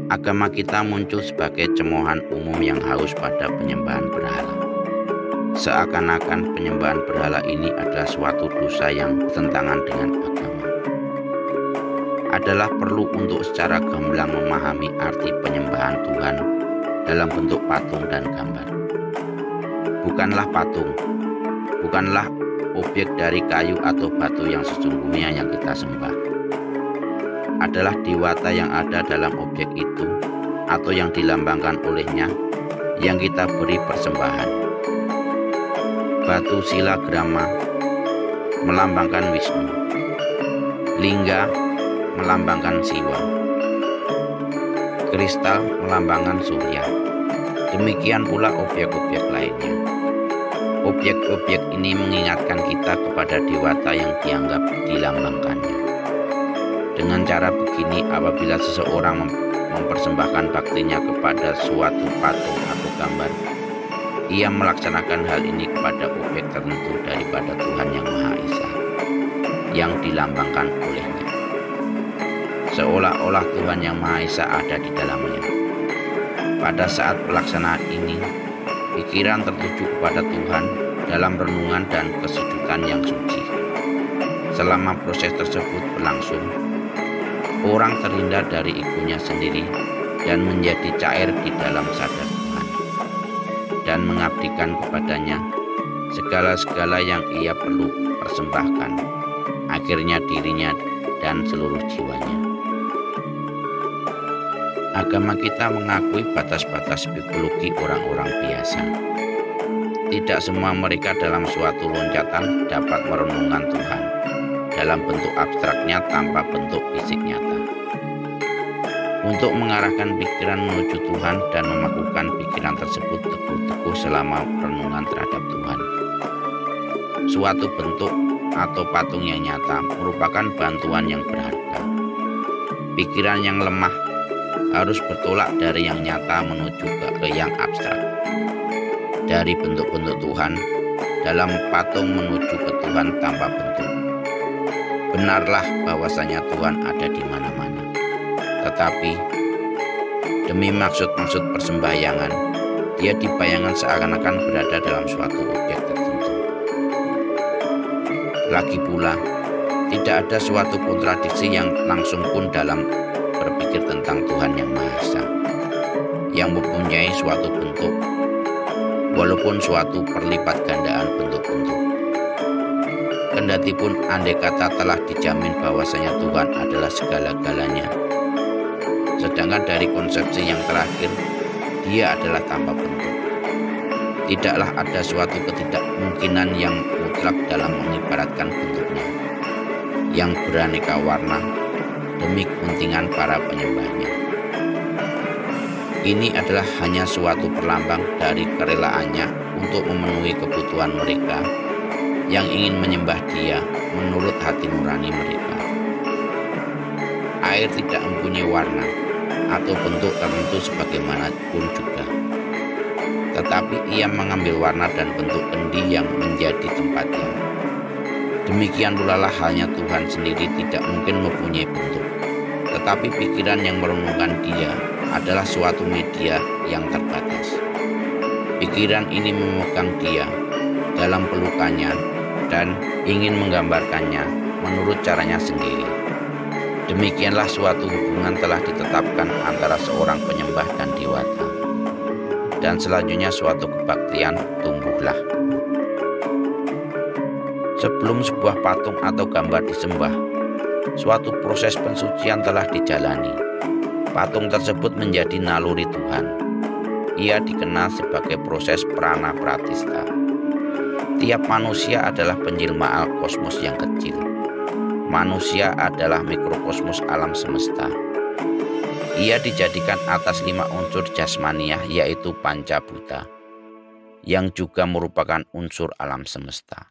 Agama kita muncul sebagai cemoohan umum yang haus pada penyembahan berhala. Seakan-akan penyembahan berhala ini adalah suatu dosa yang bertentangan dengan agama. Adalah perlu untuk secara gamblang memahami arti penyembahan Tuhan dalam bentuk patung dan gambar. Bukanlah patung, bukanlah objek dari kayu atau batu yang sesungguhnya yang kita sembah. Adalah dewata yang ada dalam objek itu atau yang dilambangkan olehnya yang kita beri persembahan. Batu silagrama melambangkan Wisnu, lingga melambangkan Siwa, kristal melambangkan Surya. Demikian pula objek-objek lainnya. Objek-objek ini mengingatkan kita kepada dewata yang dianggap dilambangkannya. Dengan cara begini, apabila seseorang mempersembahkan baktinya kepada suatu patung atau gambar, ia melaksanakan hal ini kepada objek tertentu daripada Tuhan Yang Maha Esa yang dilambangkan olehnya, seolah-olah Tuhan Yang Maha Esa ada di dalamnya. Pada saat pelaksanaan ini, pikiran tertuju kepada Tuhan dalam renungan dan kesujudan yang suci. Selama proses tersebut berlangsung, orang terhindar dari egonya sendiri dan menjadi cair di dalam sadar Tuhan, dan mengabdikan kepadanya segala-segala yang ia perlu persembahkan, akhirnya dirinya dan seluruh jiwanya. Agama kita mengakui batas-batas psikologi orang-orang biasa. Tidak semua mereka dalam suatu loncatan dapat merenungkan Tuhan dalam bentuk abstraknya tanpa bentuk fisik nyata. Untuk mengarahkan pikiran menuju Tuhan dan memakukan pikiran tersebut teguh-teguh selama renungan terhadap Tuhan. Suatu bentuk atau patung yang nyata merupakan bantuan yang berharga. Pikiran yang lemah harus bertolak dari yang nyata menuju ke yang abstrak. Dari bentuk-bentuk Tuhan dalam patung menuju ke Tuhan tanpa bentuk. Benarlah bahwasanya Tuhan ada di mana-mana. Tetapi demi maksud-maksud persembahyangan, dia dibayangkan seakan-akan berada dalam suatu objek tertentu. Lagi pula, tidak ada suatu kontradiksi yang langsung pun dalam berpikir tentang Tuhan Yang Maha Esa, yang mempunyai suatu bentuk, walaupun suatu perlipat gandaan bentuk-bentuk. Kendati pun andai kata telah dijamin bahwasanya Tuhan adalah segala-galanya, sedangkan dari konsepsi yang terakhir, dia adalah tanpa bentuk. Tidaklah ada suatu ketidakmungkinan yang mutlak dalam mengibaratkan bentuknya, yang beraneka warna, demi kepentingan para penyembahnya. Ini adalah hanya suatu perlambang dari kerelaannya untuk memenuhi kebutuhan mereka yang ingin menyembah dia menurut hati nurani mereka. Air tidak mempunyai warna atau bentuk tertentu sebagaimanapun juga, tetapi ia mengambil warna dan bentuk kendi yang menjadi tempatnya. Demikian pula lah halnya Tuhan sendiri tidak mungkin mempunyai bentuk, tetapi pikiran yang merenungkan dia adalah suatu media yang terbatas. Pikiran ini memegang dia dalam pelukannya dan ingin menggambarkannya menurut caranya sendiri. Demikianlah suatu hubungan telah ditetapkan antara seorang penyembah dan dewata. Dan selanjutnya suatu kebaktian tumbuhlah. Sebelum sebuah patung atau gambar disembah, suatu proses pensucian telah dijalani. Patung tersebut menjadi naluri Tuhan. Ia dikenal sebagai proses prana pratistha. Tiap manusia adalah penjelmaan kosmos yang kecil. Manusia adalah mikrokosmos alam semesta. Ia dijadikan atas 5 unsur jasmaniah, yaitu pancabhuta, yang juga merupakan unsur alam semesta.